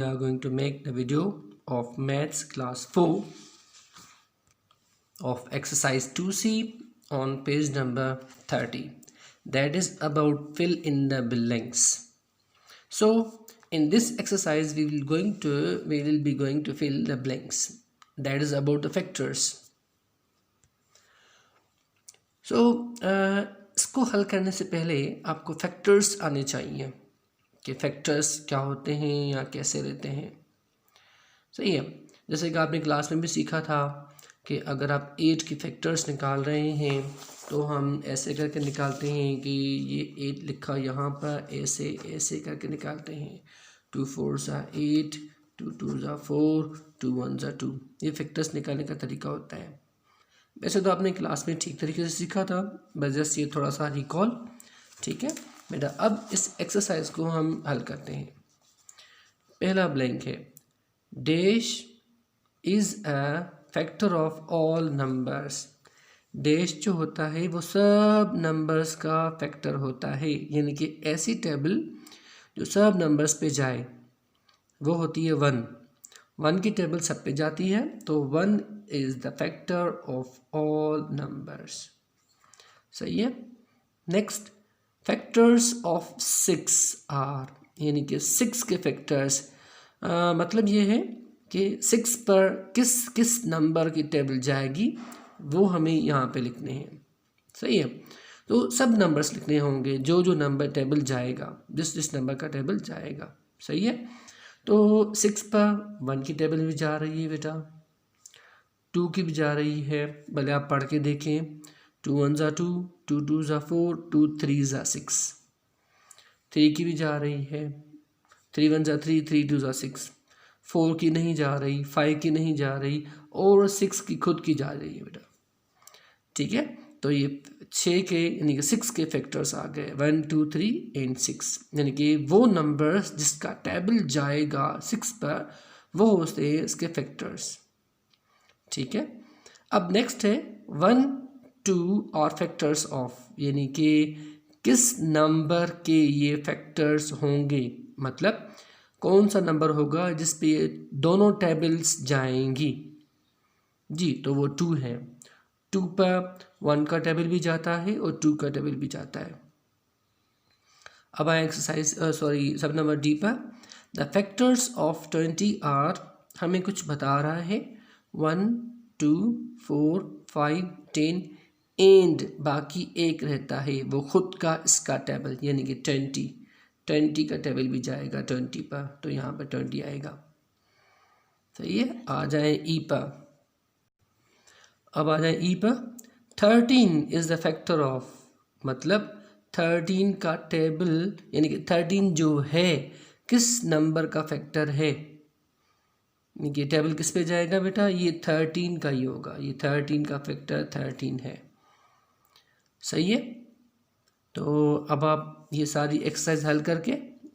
We are going to make the video of maths class 4 of exercise 2C on page number 30, that is about fill in the blanks. So in this exercise we will be going to fill the blanks, that is about the factors. So इसको हल करने से पहले आपको factors आने चाहिए कि factors क्या होते हैं या कैसे रहते हैं। सही है, जैसे कि आपने क्लास में भी सीखा था कि अगर आप 8 के फैक्टर्स निकाल रहे हैं तो हम ऐसे करके निकालते हैं कि ये 8 लिखा यहाँ पर ऐसे ऐसे करके निकालते हैं। 2 4 8, 2 2 4, 2 1 2, ये फैक्टर्स निकालने का तरीका होता है। वैसे तो आपने क्लास में ठीक तरीके से सीखा था, बस जस्ट ये थोड़ा सा रिकॉल। ठीक है बेटा, अब इस एक्सरसाइज को हम हल करते हैं। पहला ब्लैंक है, dash is a factor of all numbers. Dash जो होता है वो सब नंबर्स का फैक्टर होता है, यानी कि ऐसी टेबल जो सब नंबर्स पे जाए वो होती है 1। 1 की टेबल सब पे जाती है तो 1 is the factor of all numbers. सही है। नेक्स्ट, फैक्टर्स ऑफ 6 आर, यानी कि 6 के फैक्टर्स मतलब ये है कि 6 पर किस किस नंबर की टेबल जाएगी वो हमें यहाँ पे लिखने हैं। सही है, तो सब नंबर्स लिखने होंगे, जो जो नंबर टेबल जाएगा, जिस जिस नंबर का टेबल जाएगा। सही है, तो 6 पर 1 की टेबल भी जा रही है बेटा, 2 की भी जा रही है, भले आप पढ़ के देखें। 2 1 2, 2 2 4, 2 3 6। 3 की भी जा रही है, 3 1 3, 3 2 6। 4 की नहीं जा रही, 5 की नहीं जा रही, और 6 की खुद की जा रही है बेटा। ठीक है, तो ये 6 के यानी कि 6 के फैक्टर्स आ गए, 1 2 3 एंड 6, यानी कि वो नंबर्स जिसका टेबल जाएगा 6 पर वो होते हैं इसके फैक्टर्स। ठीक है, अब नेक्स्ट है 1 2 और फैक्टर्स ऑफ, यानी कि किस नंबर के ये फैक्टर्स होंगे, मतलब कौन सा नंबर होगा जिस पे दोनों टेबल्स जाएंगी। जी, तो वो 2 है। 2 पर 1 का टेबल भी जाता है और 2 का टेबल भी जाता है। अब आए एक्सरसाइज सब नंबर डी पर। द फैक्टर्स ऑफ 20 आर, हमें कुछ बता रहा है, 1 2 4 5 10 एंड बाकी एक रहता है वो खुद का इसका टेबल, यानी कि 20 का टेबल भी जाएगा 20 पर, तो यहाँ पर 20 आएगा। सही है, आ जाए ई पर। अब आ जाए ई पर। 13 इज़ द फैक्टर ऑफ, मतलब 13 का टेबल, यानी कि 13 जो है किस नंबर का फैक्टर है, यानी कि टेबल किस पे जाएगा बेटा, ये 13 का ही होगा, ये 13 का फैक्टर 13 है। सही है, तो अब आप ये सारी एक्सरसाइज हल करके,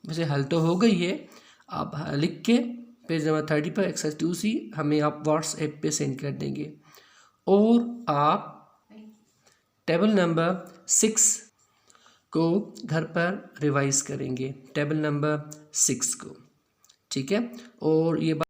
वैसे हल तो हो गई है, आप लिख के पेज नंबर 30 पर एक्सरसाइज 2C हमें आप व्हाट्सएप पे सेंड कर देंगे, और आप टेबल नंबर 6 को घर पर रिवाइज करेंगे, टेबल नंबर 6 को। ठीक है, और ये